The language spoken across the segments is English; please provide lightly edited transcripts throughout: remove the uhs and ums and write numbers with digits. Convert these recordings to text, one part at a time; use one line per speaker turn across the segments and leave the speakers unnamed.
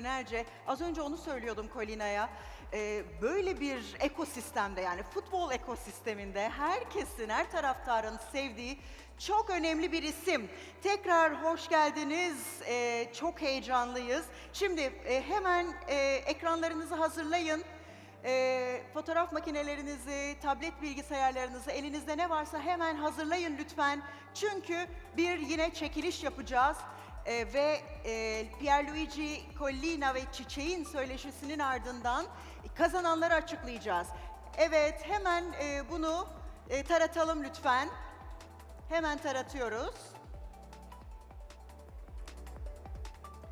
profesyonelce, az önce onu söylüyordum Collina'ya, böyle bir ekosistemde, yani futbol ekosisteminde herkesin, her taraftarın sevdiği çok önemli bir isim. Tekrar hoş geldiniz, çok heyecanlıyız. Şimdi hemen ekranlarınızı hazırlayın. Fotoğraf makinelerinizi, tablet bilgisayarlarınızı, elinizde ne varsa hemen hazırlayın lütfen. Çünkü bir yine çekiliş yapacağız. Ve Pierluigi, Collina ve Çiçek'in söyleşisinin ardından kazananları açıklayacağız. Evet, hemen bunu taratalım lütfen. Hemen taratıyoruz.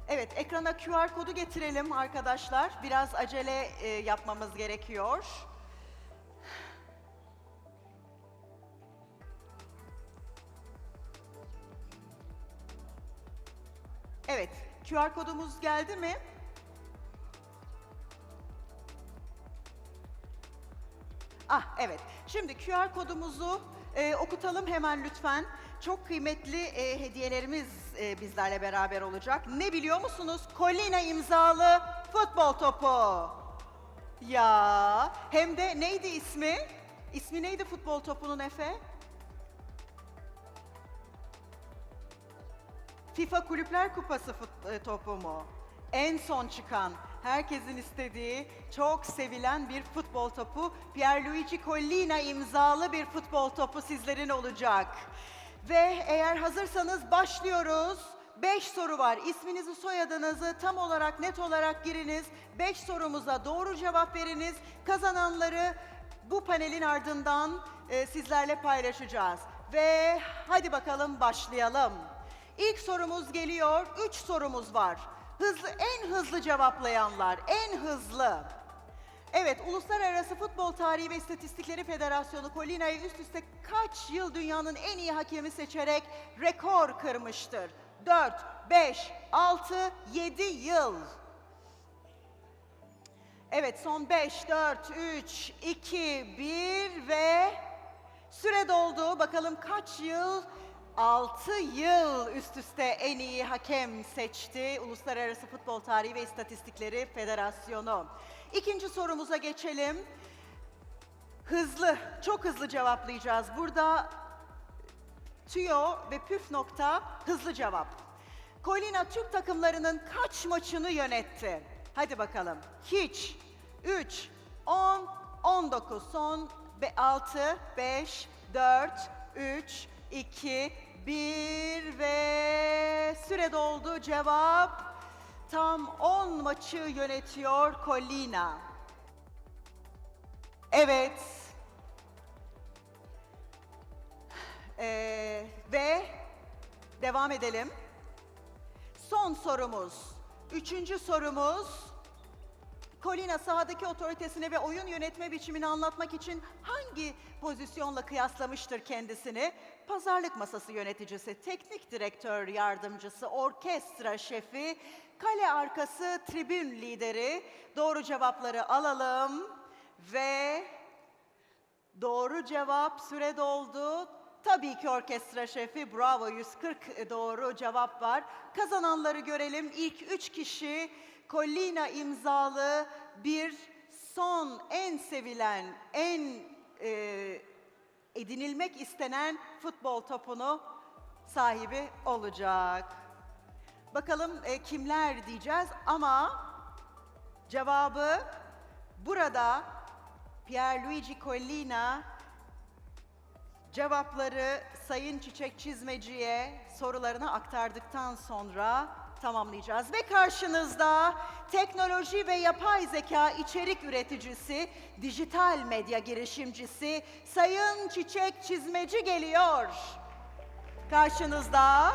Evet, ekrana QR kodu getirelim arkadaşlar. Biraz acele yapmamız gerekiyor. Evet, QR kodumuz geldi mi? Ah, evet. Şimdi QR kodumuzu okutalım hemen lütfen. Çok kıymetli hediyelerimiz bizlerle beraber olacak. Ne biliyor musunuz? Collina imzalı futbol topu. Ya, hem de neydi ismi? İsmi neydi futbol topunun Efe? FIFA Kulüpler Kupası topu mu? En son çıkan, herkesin istediği, çok sevilen bir futbol topu. Pierluigi Collina imzalı bir futbol topu sizlerin olacak. Ve eğer hazırsanız başlıyoruz. 5 soru var. İsminizi, soyadınızı tam olarak, net olarak giriniz. 5 sorumuza doğru cevap veriniz. Kazananları bu panelin ardından sizlerle paylaşacağız. Ve hadi bakalım başlayalım. İlk sorumuz geliyor. 3 sorumuz var. En hızlı cevaplayanlar, en hızlı. Evet, Uluslararası Futbol Tarihi ve İstatistikleri Federasyonu Collina'yı üst üste kaç yıl dünyanın en iyi hakemi seçerek rekor kırmıştır? 4, 5, 6, 7 yıl. Evet, son 5, 4, 3, 2, 1 ve süre doldu. Bakalım kaç yıl? 6 yıl üst üste en iyi hakem seçti Uluslararası Futbol Tarihi ve İstatistikleri Federasyonu. İkinci sorumuza geçelim. Hızlı, çok hızlı cevaplayacağız. Burada tüyo ve püf nokta hızlı cevap. Collina Türk takımlarının kaç maçını yönetti? Hadi bakalım. Hiç. 3, 10, 19, son 6, 5, 4, 3, 2, 1 ve süre doldu. Cevap tam 10 maçı yönetiyor Collina. Evet. Ve devam edelim. Son sorumuz. Üçüncü sorumuz. Collina sahadaki otoritesini ve oyun yönetme biçimini anlatmak için hangi pozisyonla kıyaslamıştır kendisini? Pazarlık masası yöneticisi, teknik direktör yardımcısı, orkestra şefi, kale arkası tribün lideri. Doğru cevapları alalım ve doğru cevap, süre doldu. Tabii ki orkestra şefi, bravo, 140 doğru cevap var. Kazananları görelim. İlk 3 kişi Collina imzalı bir son en sevilen, en edinilmek istenen futbol topunu sahibi olacak. Bakalım kimler diyeceğiz ama cevabı burada Pierluigi Collina cevapları Sayın Çiçek Çizmeci'ye sorularını aktardıktan sonra tamamlayacağız. Ve karşınızda teknoloji ve yapay zeka içerik üreticisi, dijital medya girişimcisi Sayın Çiçek Çizmeci geliyor. Karşınızda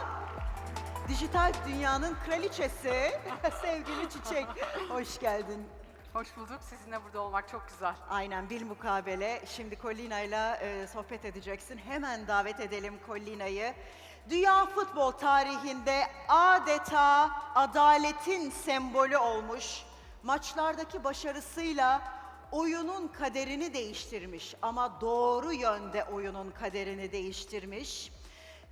dijital dünyanın kraliçesi sevgili Çiçek. Hoş geldin.
Hoş bulduk. Sizinle burada olmak çok güzel.
Aynen, bilmukabele. Şimdi Collina'yla sohbet edeceksin. Hemen davet edelim Collina'yı. Dünya futbol tarihinde adeta adaletin sembolü olmuş, maçlardaki başarısıyla oyunun kaderini değiştirmiş ama doğru yönde oyunun kaderini değiştirmiş.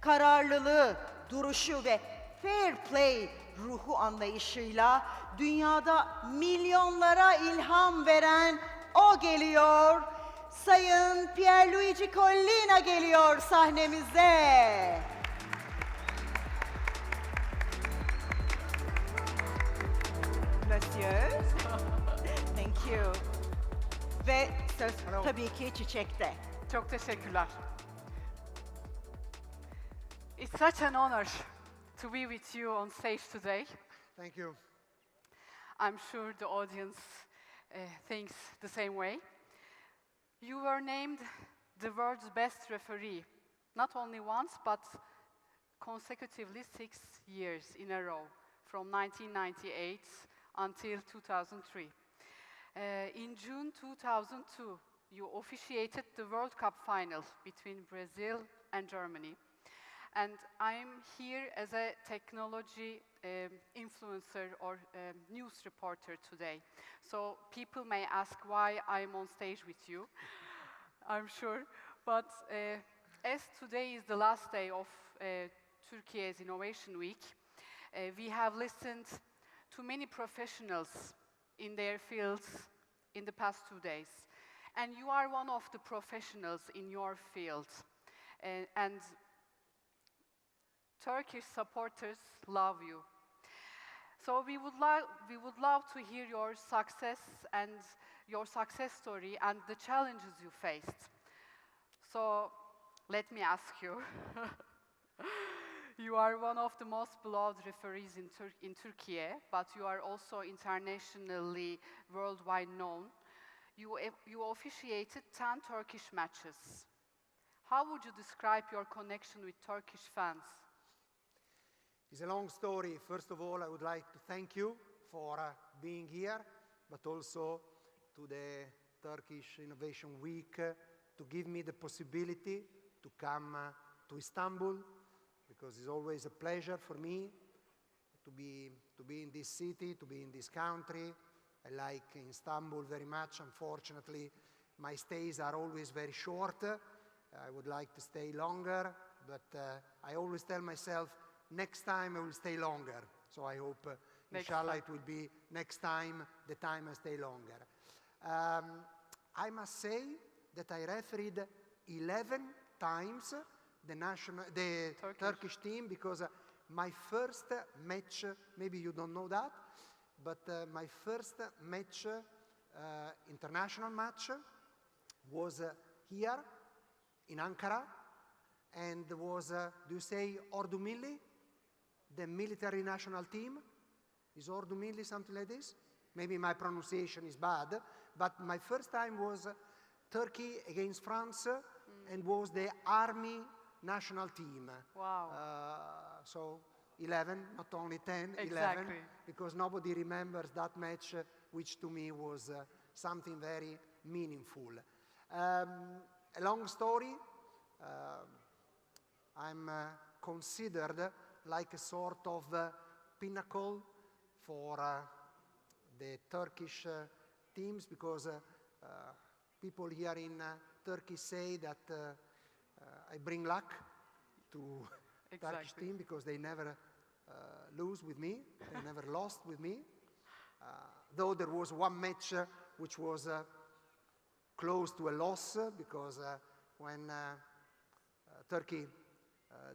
Kararlılığı, duruşu ve fair play ruhu anlayışıyla dünyada milyonlara ilham veren o geliyor. Sayın Pierluigi Collina geliyor sahnemize. Monsieur. Thank you. Ve söz tabii ki çiçekte.
Çok teşekkürler. It's such an honor to be with you on stage today.
Thank you.
I'm sure the audience thinks the same way. You were named the world's best referee, not only once, but consecutively 6 years in a row, from 1998 until 2003. In June 2002, you officiated the World Cup final between Brazil and Germany. And I'm here as a technology influencer or news reporter today. So people may ask why I'm on stage with you, I'm sure. But as today is the last day of Türkiye's Innovation Week, we have listened to many professionals in their fields in the past 2 days. And you are one of the professionals in your field. And Turkish supporters love you. So we would love to hear your success and your success story and the challenges you faced. So let me ask you. You are one of the most beloved referees in Turkey, but you are also internationally, worldwide known. You officiated 10 Turkish matches. How would you describe your connection with Turkish fans?
It's a long story. First of all, I would like to thank you for being here, but also to the Turkish Innovation Week to give me the possibility to come to Istanbul, because it's always a pleasure for me to be in this city, to be in this country. I like Istanbul very much. Unfortunately, my stays are always very short. I would like to stay longer, but I always tell myself, next time I will stay longer. So I hope, inshallah, it will be next time, the time I stay longer. I must say that I refereed 11 times the Turkish team, because my first match, maybe you don't know that, but my first match, international match, was here in Ankara, and was, do you say Ordu Milli? The military national team? Is Ordu Milli something like this? Maybe my pronunciation is bad, but my first time was Turkey against France, and was the army national team.
Wow.
So 11, not only 10,
Exactly.
11, because nobody remembers that match, which to me was something very meaningful. A long story. I'm considered like a sort of pinnacle for the Turkish teams, because people here in Turkey say that I bring luck to Turkish team, because they never lose with me, they never lost with me. Though there was one match which was close to a loss, because when Turkey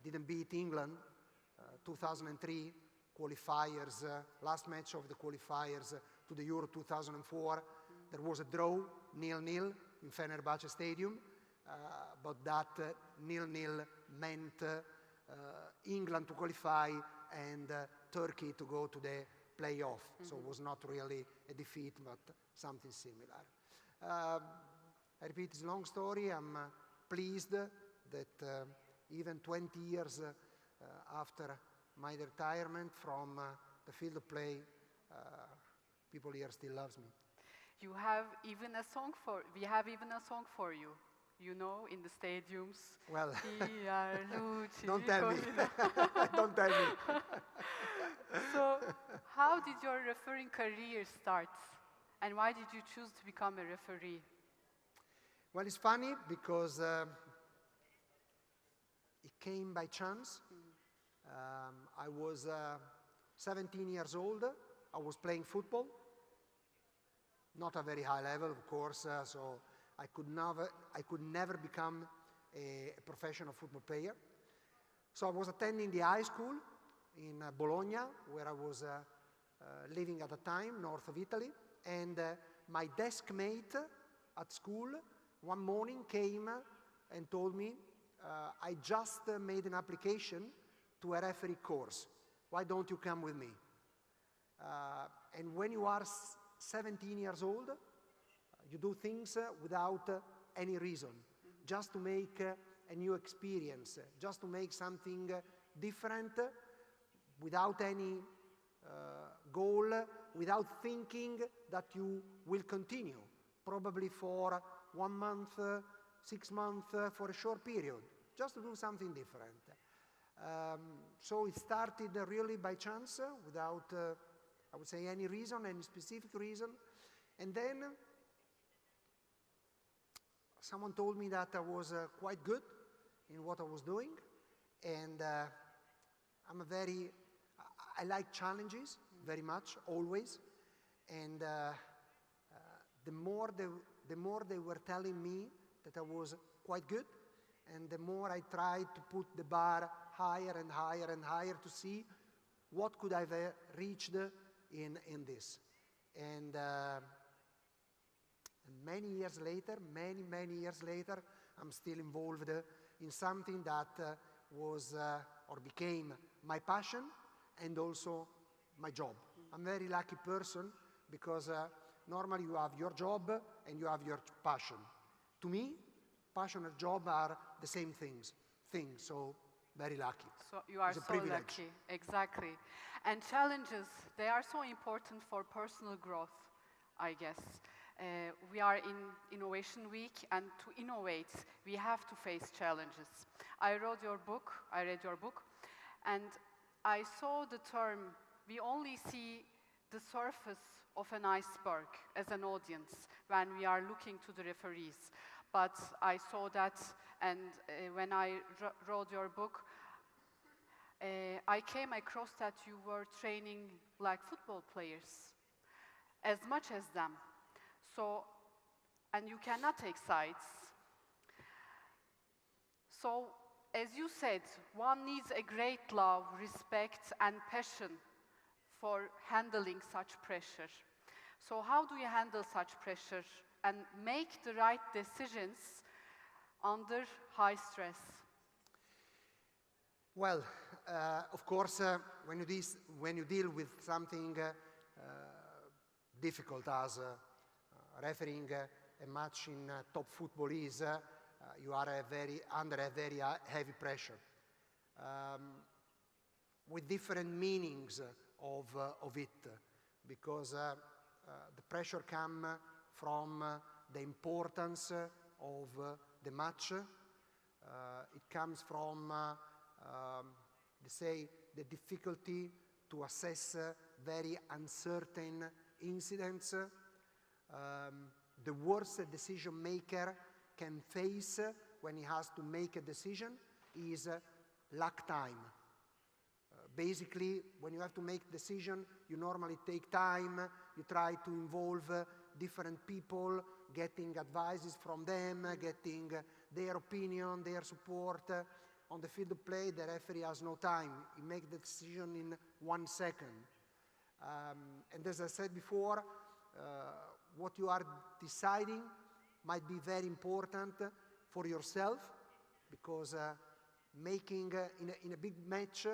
didn't beat England, 2003 qualifiers, last match of the qualifiers to the Euro 2004, there was a draw, 0-0 in Fenerbahce Stadium, but that 0-0 meant England to qualify and Turkey to go to the playoff. So it was not really a defeat, but something similar. I repeat, it's a long story. I'm pleased that even 20 years after my retirement from the field of play, people here still loves me.
You have even a song we have even a song for you, you know, in the stadiums.
Well,
Pierluigi,
don't tell me. Don't tell me.
So, how did your refereeing career start? And why did you choose to become a referee?
Well, it's funny because it came by chance. I was 17 years old. I was playing football. Not a very high level, of course, so I could never become a professional football player. So I was attending the high school in Bologna, where I was living at the time, north of Italy, and my desk mate at school one morning came and told me, I just made an application to a referee course. Why don't you come with me? And when you are 17 years old, you do things without any reason, just to make a new experience, just to make something different, without any goal, without thinking that you will continue, probably for 1 month, 6 months, for a short period, just to do something different. So it started really by chance, without, I would say, any reason, any specific reason. And then someone told me that I was quite good in what I was doing, and I like challenges very much, always. And the more they were telling me that I was quite good, and the more I tried to put the bar higher and higher and higher to see what could I have reached in this. And many years later, many years later, I'm still involved in something that was or became my passion and also my job. I'm a very lucky person because normally you have your job and you have your passion. To me, passion and job are the same things, so very lucky.
So you are
It's a
so
privilege.
lucky, exactly. And challenges, they are so important for personal growth, I guess. We are in Innovation Week, and to innovate, we have to face challenges. I read your book, and I saw the term, we only see the surface of an iceberg as an audience when we are looking to the referees. But I saw that, and when I wrote your book, I came across that you were training like football players, as much as them. So, and you cannot take sides. So, as you said, one needs a great love, respect, and passion for handling such pressure. So how do you handle such pressure and make the right decisions under high stress?
Well, of course, when you deal with something difficult as refereeing a match in top football is, you are under a very heavy pressure, with different meanings of it, because the pressure comes from the importance of the match. It comes from, let's say, the difficulty to assess very uncertain incidents. The worst decision maker can face when he has to make a decision is lack time. Basically, when you have to make a decision, you normally take time, you try to involve different people, getting advices from them, getting their opinion, their support. On the field of play, the referee has no time. He makes the decision in 1 second. And as I said before, what you are deciding might be very important for yourself, because making in a big match,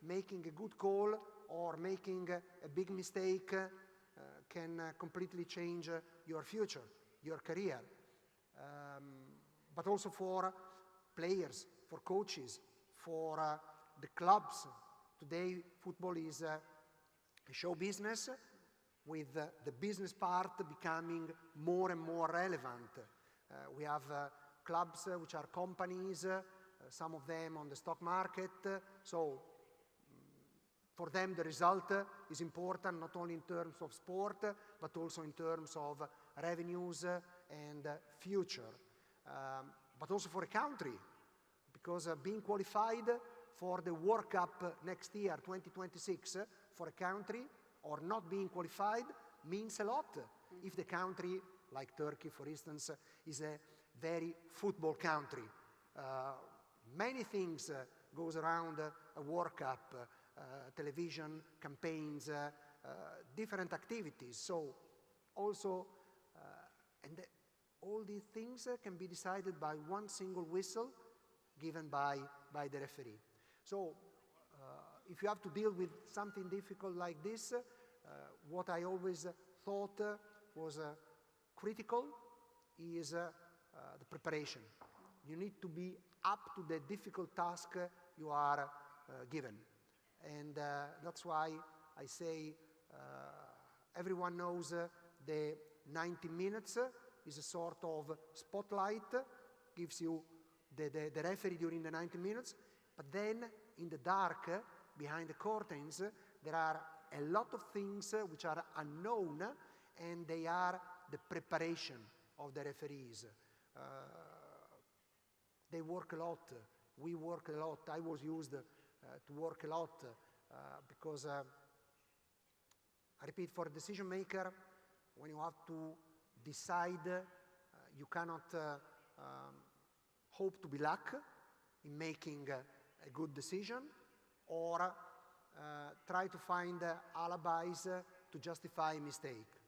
making a good call or making a big mistake can completely change your future, your career. But also for players, for coaches, for the clubs. Today, football is a show business, with the business part becoming more and more relevant. We have clubs which are companies, some of them on the stock market. So for them, the result is important, not only in terms of sport, but also in terms of revenues and future. But also for a country, because being qualified for the World Cup next year, 2026, for a country or not being qualified means a lot. If the country, like Turkey, for instance, is a very football country. Many things goes around a World Cup, television, campaigns, different activities. So also, all these things can be decided by one single whistle given by the referee. So if you have to deal with something difficult like this, what I always thought was critical is the preparation. You need to be up to the difficult task you are given. And that's why I say everyone knows the 90 minutes is a sort of spotlight, gives you the referee during the 90 minutes, but then in the dark, behind the curtains, there are a lot of things which are unknown, and they are the preparation of the referees. They work a lot. We work a lot. I was used to work a lot because, I repeat, for a decision maker, when you have to decide, you cannot hope to be lucky in making a good decision or try to find alibis to justify a mistake.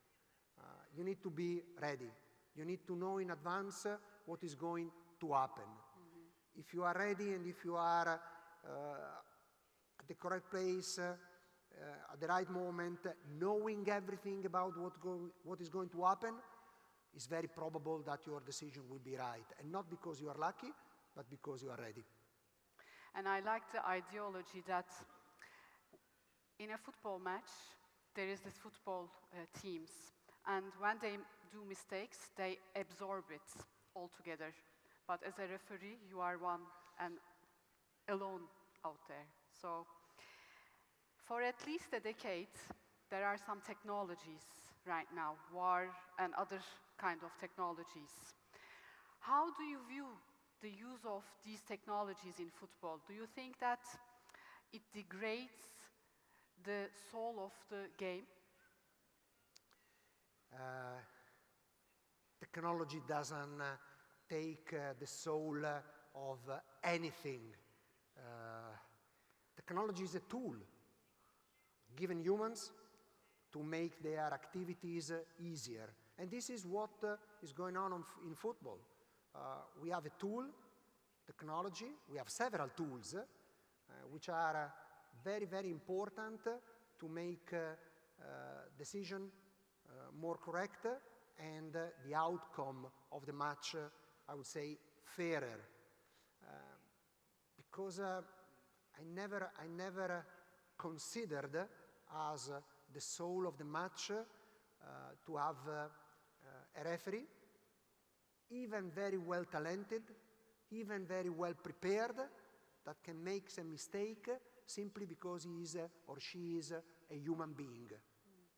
You need to be ready. You need to know in advance what is going to happen. If you are ready and if you are at the correct place at the right moment, knowing everything about what is going to happen, it's very probable that your decision will be right. And not because you are lucky, but because you are ready.
And I like the ideology that in a football match, there is this football teams. And when they do mistakes, they absorb it altogether. But as a referee, you are one and alone out there. So for at least a decade, there are some technologies right now, VAR and other kind of technologies. How do you view the use of these technologies in football? Do you think that it degrades the soul of the game?
Technology doesn't take the soul of anything. Technology is a tool given humans to make their activities easier. And this is what is going on in football. We have a tool, technology. We have several tools which are very, very important to make decision more correct and the outcome of the match, I would say, fairer. Because I never considered as the soul of the match to have a referee, even very well talented, even very well prepared, that can make a mistake simply because he is or she is a human being.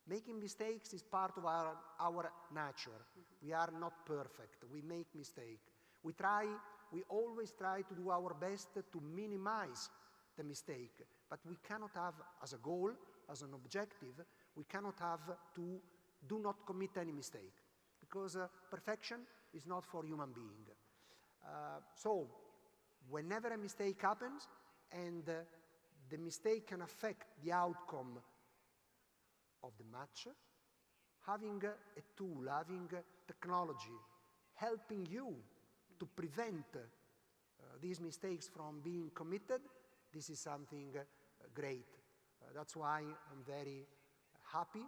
Making mistakes is part of our nature. We are not perfect. We make mistakes. We always try to do our best to minimize the mistake, but we cannot have as a goal, as an objective, we cannot have to do not commit any mistake, because perfection is not for human being. So, whenever a mistake happens, and the mistake can affect the outcome of the match, having a tool, having technology, helping you to prevent these mistakes from being committed, this is something great. That's why I'm very happy.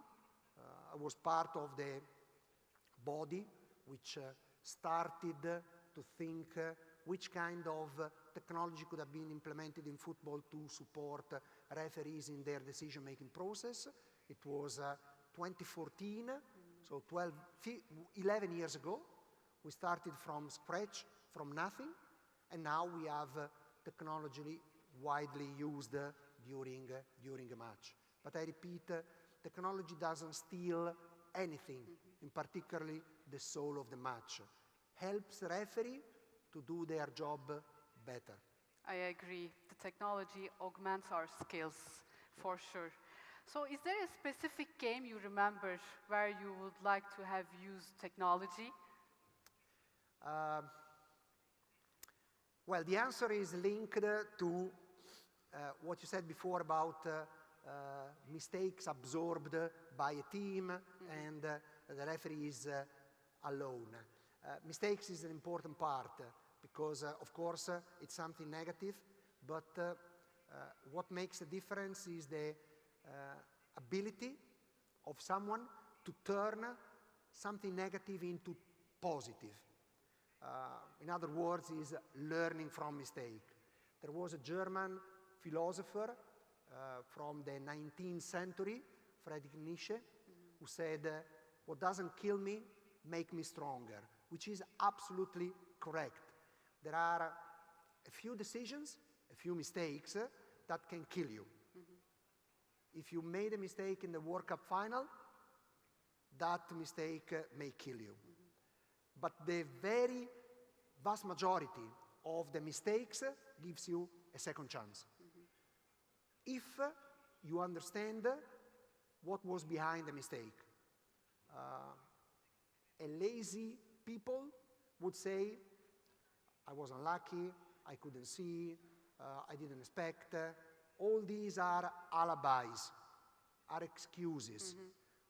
I was part of the body which started to think which kind of technology could have been implemented in football to support referees in their decision-making process. It was 2014, so 11 years ago. We started from scratch, from nothing, and now we have technology widely used during a match. But I repeat, technology doesn't steal anything, in particularly the soul of the match. Helps referee to do their job better.
I agree. The technology augments our skills, for sure. So is there a specific game you remember where you would like to have used technology?
Well, the answer is linked to what you said before about mistakes absorbed by a team and the referee is alone. Mistakes is an important part because, of course, it's something negative, but what makes a difference is the ability of someone to turn something negative into positive. In other words, is learning from mistake. There was a German philosopher from the 19th century, Friedrich Nietzsche, who said, what doesn't kill me, make me stronger, which is absolutely correct. There are a few decisions, a few mistakes that can kill you. If you made a mistake in the World Cup final, that mistake may kill you. But the very vast majority of the mistakes gives you a second chance. If you understand what was behind the mistake. A lazy people would say, I was unlucky, I couldn't see, I didn't expect. All these are alibis, are excuses.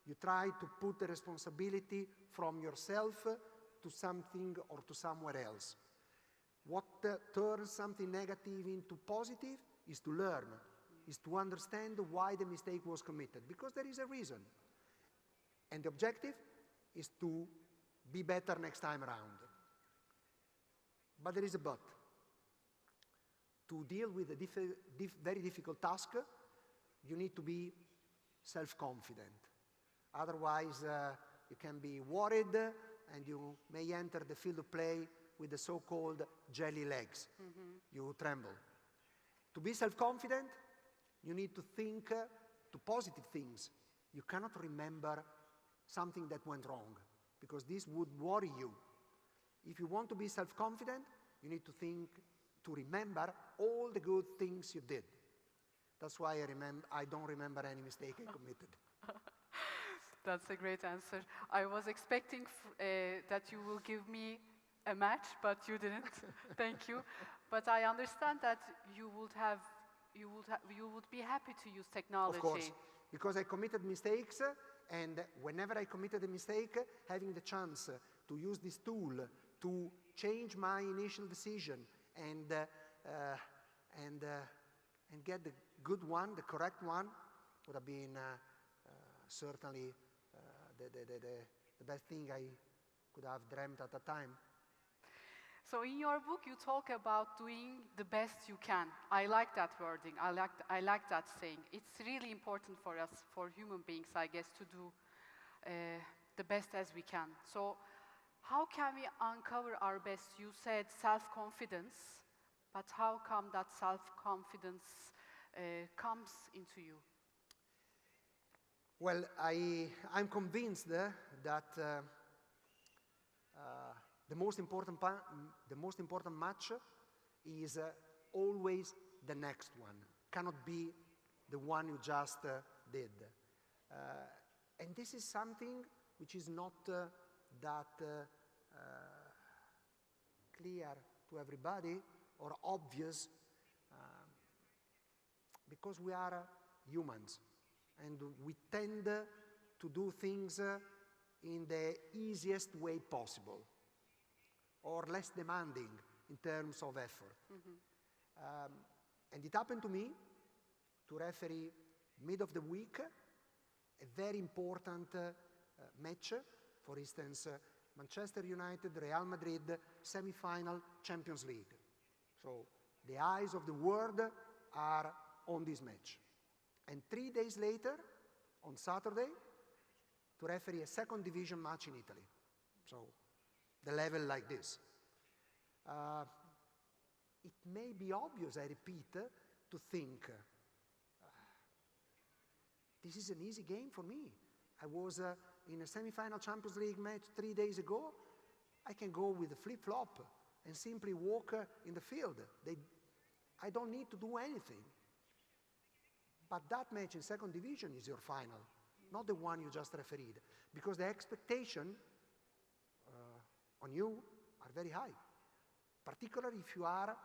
You try to put the responsibility from yourself to something or to somewhere else. What turns something negative into positive is to learn, is to understand why the mistake was committed, because there is a reason. And the objective is to be better next time around. But there is a but. To deal with a very difficult task, you need to be self-confident. Otherwise, you can be worried and you may enter the field of play with the so-called jelly legs. You tremble. To be self-confident, you need to think to positive things. You cannot remember something that went wrong, because this would worry you. If you want to be self-confident, you need to remember all the good things you did. That's why I don't remember any mistake I committed.
That's a great answer. I was expecting that you will give me a match, but you didn't. Thank you. But I understand that you would be happy to use technology.
Of course, because I committed mistakes, and whenever I committed a mistake, having the chance to use this tool to change my initial decision and get the good one, the correct one, would have been certainly the best thing I could have dreamt at the time.
So in your book, you talk about doing the best you can. I like that wording. I like that saying. It's really important for us, for human beings, I guess, to do the best as we can. So how can we uncover our best? You said self-confidence, but how come that self-confidence comes into you?
Well, I'm convinced that the most important match is always the next one. Cannot be the one you just did. And this is something which is not that clear to everybody or obvious, because we are humans and we tend to do things in the easiest way possible, or less demanding in terms of effort. And it happened to me to referee mid of the week a very important match, for instance, Manchester United, Real Madrid, semi-final Champions League. So the eyes of the world are on this match. And 3 days later, on Saturday, to referee a second division match in Italy. So the level like this. It may be obvious, I repeat, to think, this is an easy game for me. I was in a semi-final Champions League match 3 days ago. I can go with a flip-flop and simply walk in the field. I don't need to do anything. But that match in second division is your final, not the one you just refereed, because the expectation on you are very high, particularly if you are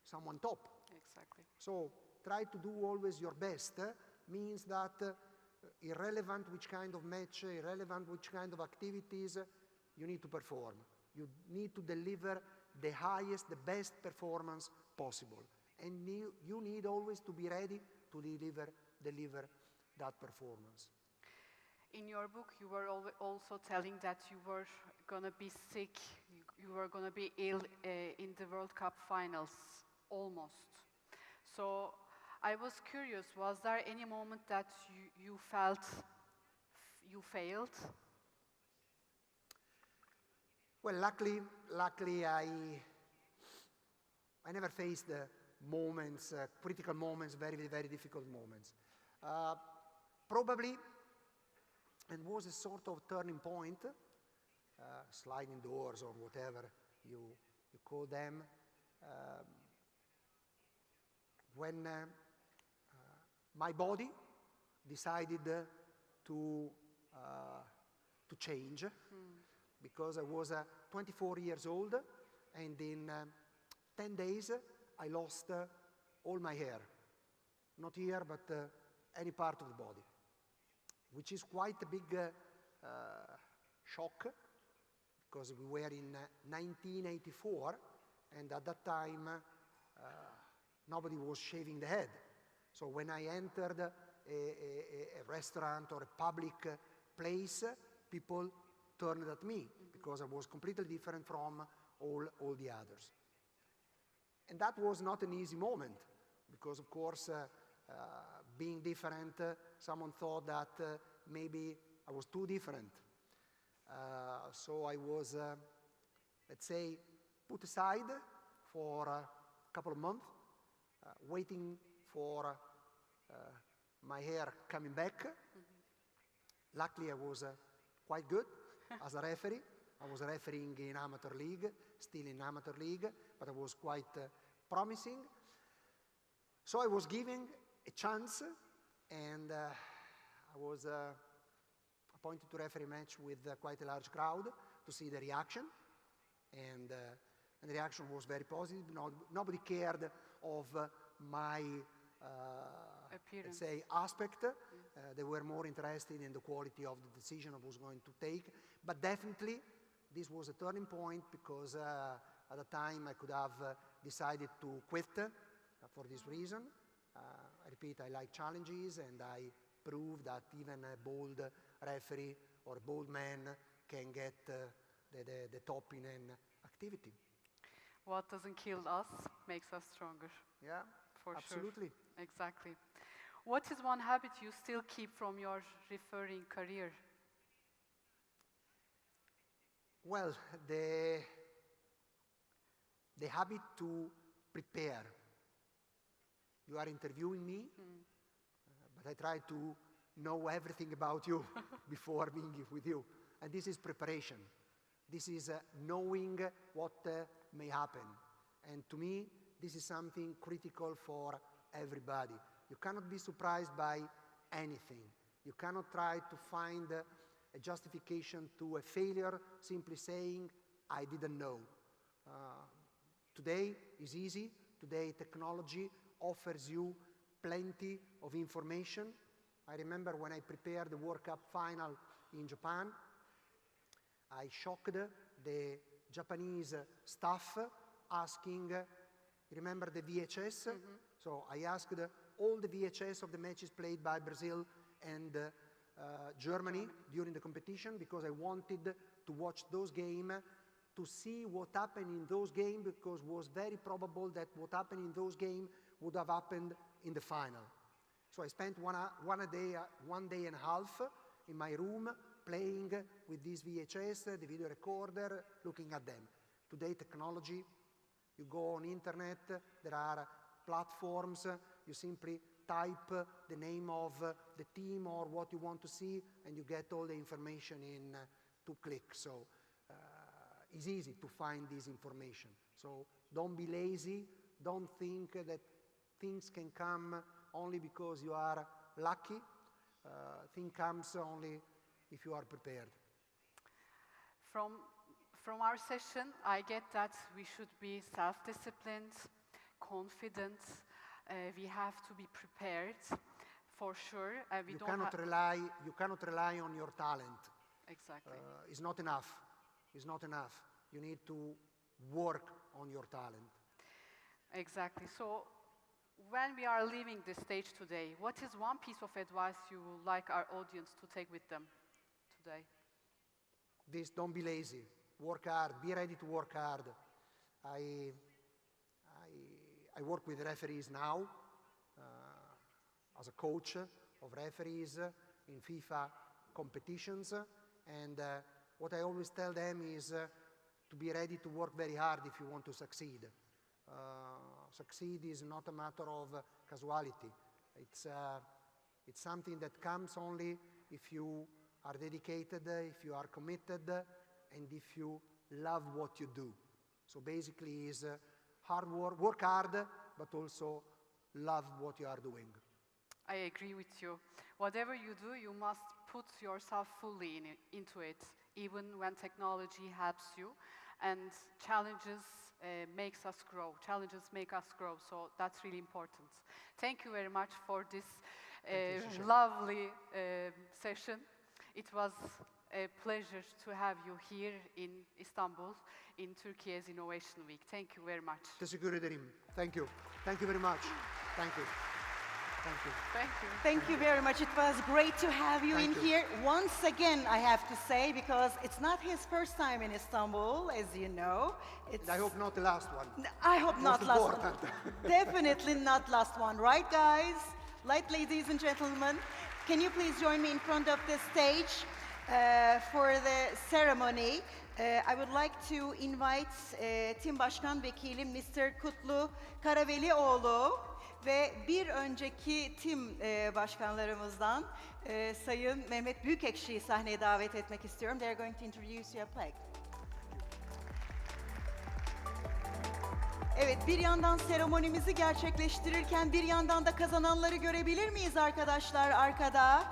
someone top.
Exactly.
So try to do always your best means that irrelevant which kind of match, irrelevant which kind of activities, you need to perform. You need to deliver the highest, the best performance possible. And you need always to be ready to deliver that performance.
In your book, you were also telling that you were going to be sick, you were going to be ill in the World Cup finals, almost. So I was curious, was there any moment that you felt you failed?
Well, luckily I never faced moments, critical moments, very, very difficult moments. Probably, and was a sort of turning point, sliding doors or whatever you call them, when my body decided to change, because I was 24 years old, and in 10 days I lost all my hair. Not here, but any part of the body, which is quite a big shock, because we were in 1984, and at that time nobody was shaving the head. So when I entered a restaurant or a public place, people turned at me, because I was completely different from all the others. And that was not an easy moment, because of course, being different, someone thought that maybe I was too different. So I was, let's say, put aside for a couple of months, waiting for my hair coming back. Luckily, I was quite good as a referee. I was refereeing in amateur league, still in amateur league, but I was quite promising. So I was given a chance, and I was appointed to referee a match with quite a large crowd to see the reaction, and the reaction was very positive. Nobody cared of my let's say aspect. They were more interested in the quality of the decision I was going to take. But definitely, this was a turning point, because at the time I could have decided to quit for this reason. I repeat, I like challenges, and I proved that even a bold referee or a bold man can get the top in an activity.
What doesn't kill us makes us stronger.
Yeah,
for
absolutely.
Sure. Exactly. What is one habit you still keep from your refereeing career?
Well, the habit to prepare. You are interviewing me, but I try to know everything about you before being with you. And this is preparation. This is knowing what may happen. And to me, this is something critical for everybody. You cannot be surprised by anything. You cannot try to find a justification to a failure simply saying, I didn't know. Today is easy. Today technology offers you plenty of information. I remember when I prepared the World Cup final in Japan, I shocked the Japanese staff asking, remember the VHS? So I asked all the VHS of the matches played by Brazil and Germany during the competition, because I wanted to watch those games to see what happened in those games, because it was very probable that what happened in those games would have happened in the final. So I spent one day and a half in my room playing with this VHS, the video recorder, looking at them. Today, technology, you go on internet, there are platforms, you simply type the name of the team or what you want to see, and you get all the information in 2 clicks. So it's easy to find this information. So don't be lazy, don't think that things can come only because you are lucky. Thing comes only if you are prepared.
From our session, I get that we should be self-disciplined, confident. We have to be prepared, for sure.
You cannot rely on your talent.
Exactly.
It's not enough. It's not enough. You need to work on your talent.
Exactly. So, when we are leaving this stage today, what is one piece of advice you would like our audience to take with them today?
This, don't be lazy. Work hard. Be ready to work hard. I work with referees now as a coach of referees in FIFA competitions, and what I always tell them is to be ready to work very hard if you want to succeed. Succeed is not a matter of casuality. It's something that comes only if you are dedicated, if you are committed, and if you love what you do. So basically is hard work hard, but also love what you are doing.
I agree with you. Whatever you do, you must put yourself fully into it, even when technology helps you. And challenges makes us grow. Challenges make us grow, so that's really important. Thank you very much for this lovely session. It was a pleasure to have you here in Istanbul in Turkey's Innovation Week. Thank you very much.
Teşekkür ederim. Thank you. Thank you very much. Thank you. Thank you.
Thank you.
Thank you very much. It was great to have you in here. Once again, I have to say, because it's not his first time in Istanbul, as you know.
And I hope not the last one.
I hope not
Most
last
important.
one. Definitely not last one, right, guys? Right, ladies and gentlemen? Can you please join me in front of the stage for the ceremony? I would like to invite Tim Başkan Vekilim Mr. Kutlu Karavelioğlu ve bir önceki tim başkanlarımızdan Sayın Mehmet Büyükekşi'yi sahneye davet etmek istiyorum. They're going to introduce your plaque. Evet, bir yandan seremonimizi gerçekleştirirken bir yandan da kazananları görebilir miyiz arkadaşlar arkada?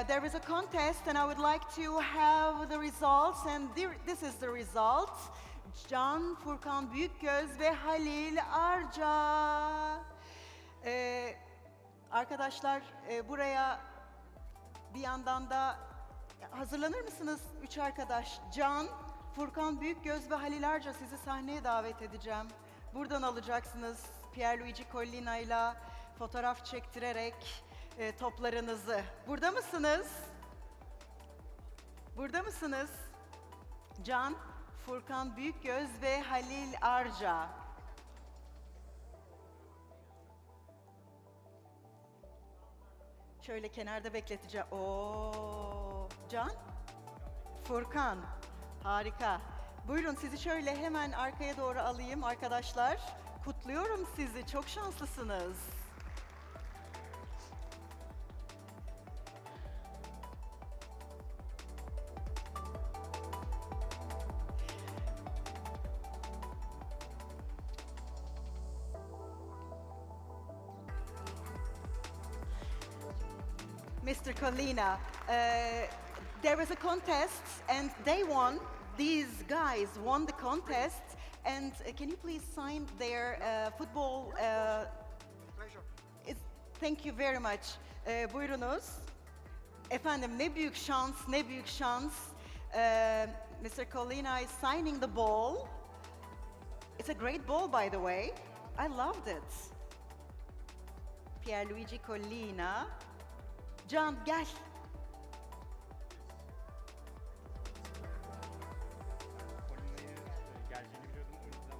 There was a contest and I would like to have the results, and this is the result. Can Furkan Büyükgöz ve Halil Arca. Arkadaşlar buraya bir yandan da hazırlanır mısınız üç arkadaş? Can, Furkan Büyükgöz ve Halil Arca, sizi sahneye davet edeceğim. Buradan alacaksınız Pierluigi Collina ile fotoğraf çektirerek toplarınızı. Burada mısınız? Burada mısınız? Can, Furkan Büyükgöz ve Halil Arca. Şöyle kenarda bekleteceğim. Oo, Can, Furkan, harika. Buyurun, sizi şöyle hemen arkaya doğru alayım arkadaşlar. Kutluyorum sizi, çok şanslısınız. Mr. Collina, there was a contest and they won. These guys won the contest, and can you please sign their football?
Pleasure.
Thank you very much. Buyurunuz. Efendim, ne büyük şans, ne büyük şans. Mr. Collina is signing the ball. It's a great ball, by the way. I loved it. Pierluigi Collina. Can, gel.
Collina'yı geleceğini biliyordum, o yüzden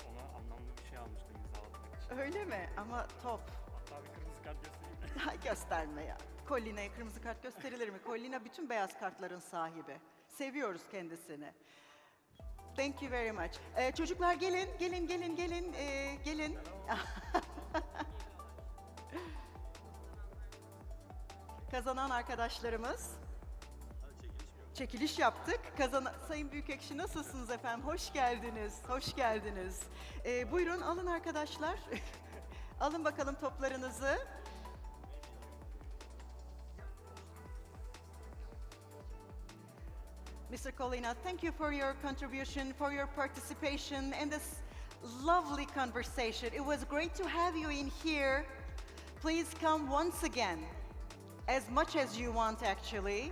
ona anlamlı bir şey almıştım imzalatmak için.
Öyle mi? Ama top.
Hatta bir kırmızı kart göstereyim mi?
Gösterme ya. Collina'ya kırmızı kart gösterilir mi? Collina bütün beyaz kartların sahibi. Seviyoruz kendisini. Thank you very much. Çocuklar gelin, gelin. Kazanan arkadaşlarımız. çekiliş yaptık. Sayın Büyükekşi nasılsınız efendim? Hoş geldiniz, hoş geldiniz. Buyurun alın arkadaşlar. Alın bakalım toplarınızı. Mr. Collina, thank you for your contribution, for your participation in this lovely conversation. It was great to have you in here. Please come once again, as much as you want actually.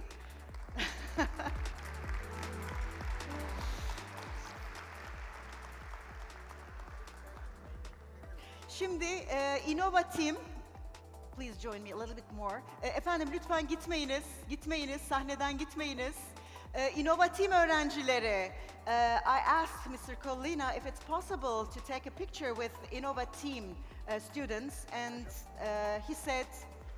Şimdi inovatif, please join me a little bit more. Efendim lütfen gitmeyiniz, sahneden gitmeyiniz. İnovatif öğrencileri, I asked Mr. Collina if it's possible to take a picture with innovative students, and he said,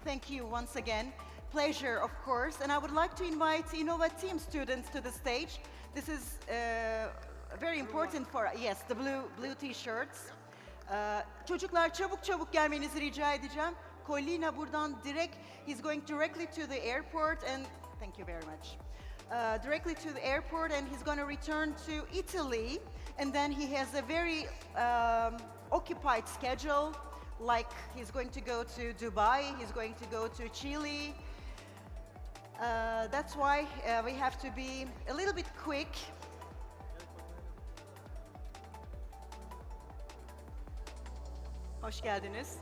thank you once again. Pleasure, of course, and I would like to invite innovative students to the stage. This is very important for, yes, the blue t-shirts. Çocuklar çabuk gelmenizi rica edeceğim. Collina buradan he's going directly to the airport, and thank you very much. Directly to the airport, and he's going to return to Italy, and then he has a very occupied schedule, like he's going to go to Dubai, he's going to go to Chile. That's why we have to be a little bit quick. Hoş geldiniz.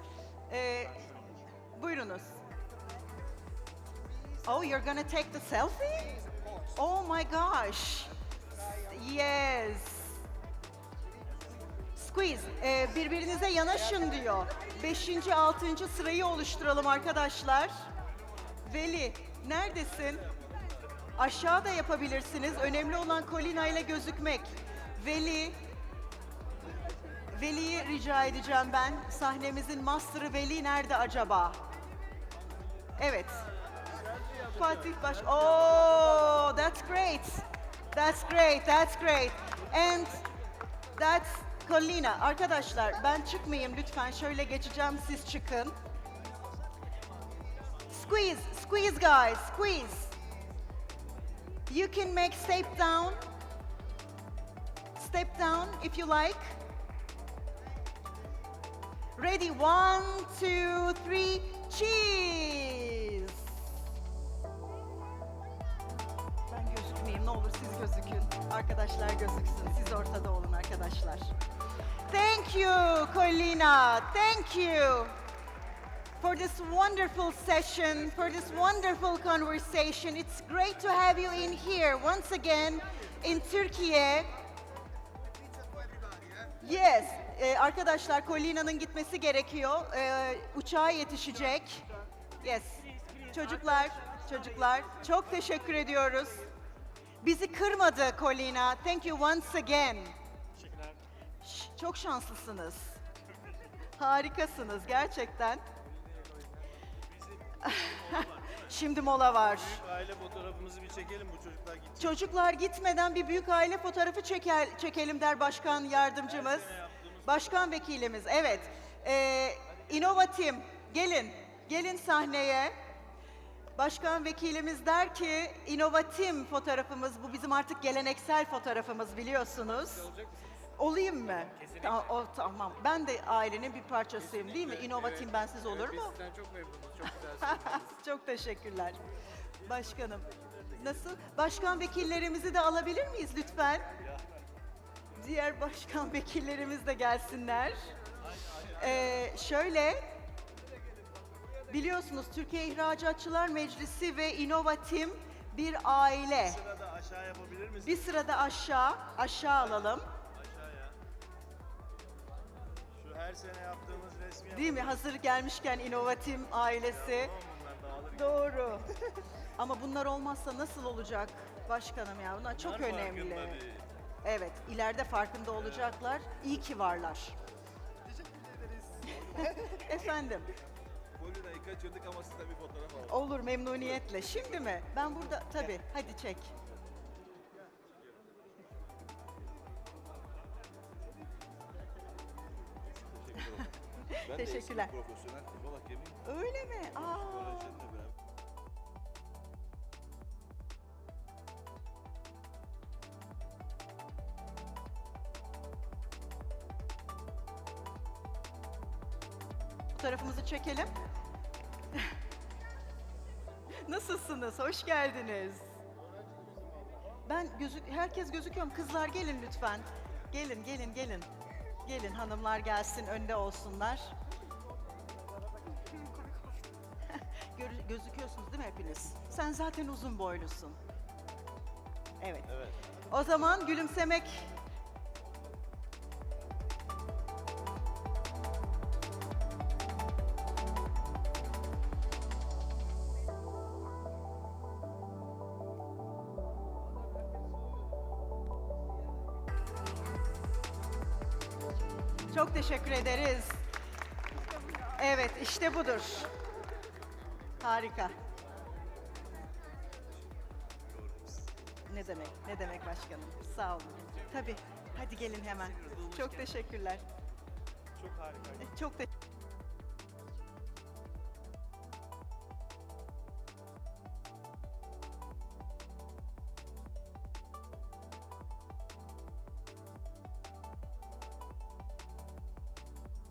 Buyurunuz. Oh, you're gonna take the selfie? Oh my gosh. Yes. Squeeze. Birbirinize yanaşın diyor. 5. 6. sırayı oluşturalım arkadaşlar. Veli, neredesin? Aşağıda yapabilirsiniz. Önemli olan Collina ile gözükmek. Veli'yi rica edeceğim ben. Sahnemizin master'ı Veli nerede acaba? Evet. Fatih Oh, that's great. That's great. And that's Collina. Arkadaşlar ben çıkmayayım lütfen. Şöyle geçeceğim, siz çıkın. Squeeze guys, squeeze. You can make step down if you like. Ready, 1, 2, 3, cheese. Ben gözükmeyeyim, ne olur siz gözükün. Arkadaşlar gözüksün, siz ortada olun arkadaşlar. Thank you, Collina. Thank you for this wonderful session, for this wonderful conversation. It's great to have you in here once again in Turkey. Yes, arkadaşlar Collina'nın gitmesi gerekiyor. Uçağa yetişecek. Yes, çocuklar çok teşekkür ediyoruz. Bizi kırmadı Collina. Thank you once again.
Teşekkürler.
Çok şanslısınız. Harikasınız gerçekten. Şimdi mola var.
Büyük aile fotoğrafımızı bir çekelim, bu çocuklar gidecek.
Çocuklar gitmeden bir büyük aile fotoğrafı çekelim der başkan yardımcımız. Başkan vekilimiz, evet. İnovatif, gelin sahneye. Başkan vekilimiz der ki, inovatif fotoğrafımız, bu bizim artık geleneksel fotoğrafımız biliyorsunuz. Olayım mı? Tamam. Ben de ailenin bir parçasıyım değil mi? İnovatif bensiz olur mu?
Biz sizden çok memnunuz, çok güzel söylediniz.
Çok teşekkürler. Başkanım. Nasıl? Başkan vekillerimizi de alabilir miyiz lütfen? Diğer başkan vekillerimiz de gelsinler. Şöyle, biliyorsunuz Türkiye İhracatçılar Meclisi ve inovatif bir aile.
Bir sırada aşağı yapabilir misiniz?
Bir sırada aşağı alalım.
Aşağıya. Şu her sene yaptığımız resmi
Değil mi? Hazır gelmişken inovatif ailesi.
Bunlar dağılır.
Doğru. Ama bunlar olmazsa nasıl olacak başkanım ya? Bunlar çok önemli. Evet, ileride farkında olacaklar. İyi ki varlar.
Teşekkür ederiz.
Efendim,
Collina'yı kaçırdık ama sizden bir fotoğraf alalım.
olur memnuniyetle. Şimdi mi? Ben burada, tabii. Hadi çek.
Ben
Teşekkürler.
de eski profesyonel futbol hakemiyim.
Öyle mi? Aa.
Kolejinde beraber.
Fotoğrafımızı çekelim. Nasılsınız? Hoş geldiniz. Herkes gözüküyor mu? Kızlar gelin lütfen. Gelin, gelin, gelin. Gelin hanımlar gelsin, önde olsunlar. Gözüküyorsunuz değil mi hepiniz? Sen zaten uzun boylusun. Evet.
Evet.
O zaman gülümsemek. Çok teşekkür ederiz. Evet, işte budur. Harika. Ne demek, ne demek başkanım. Sağ olun. Tabii, hadi gelin hemen. Çok teşekkürler.
Çok harika.
Çok teşekkür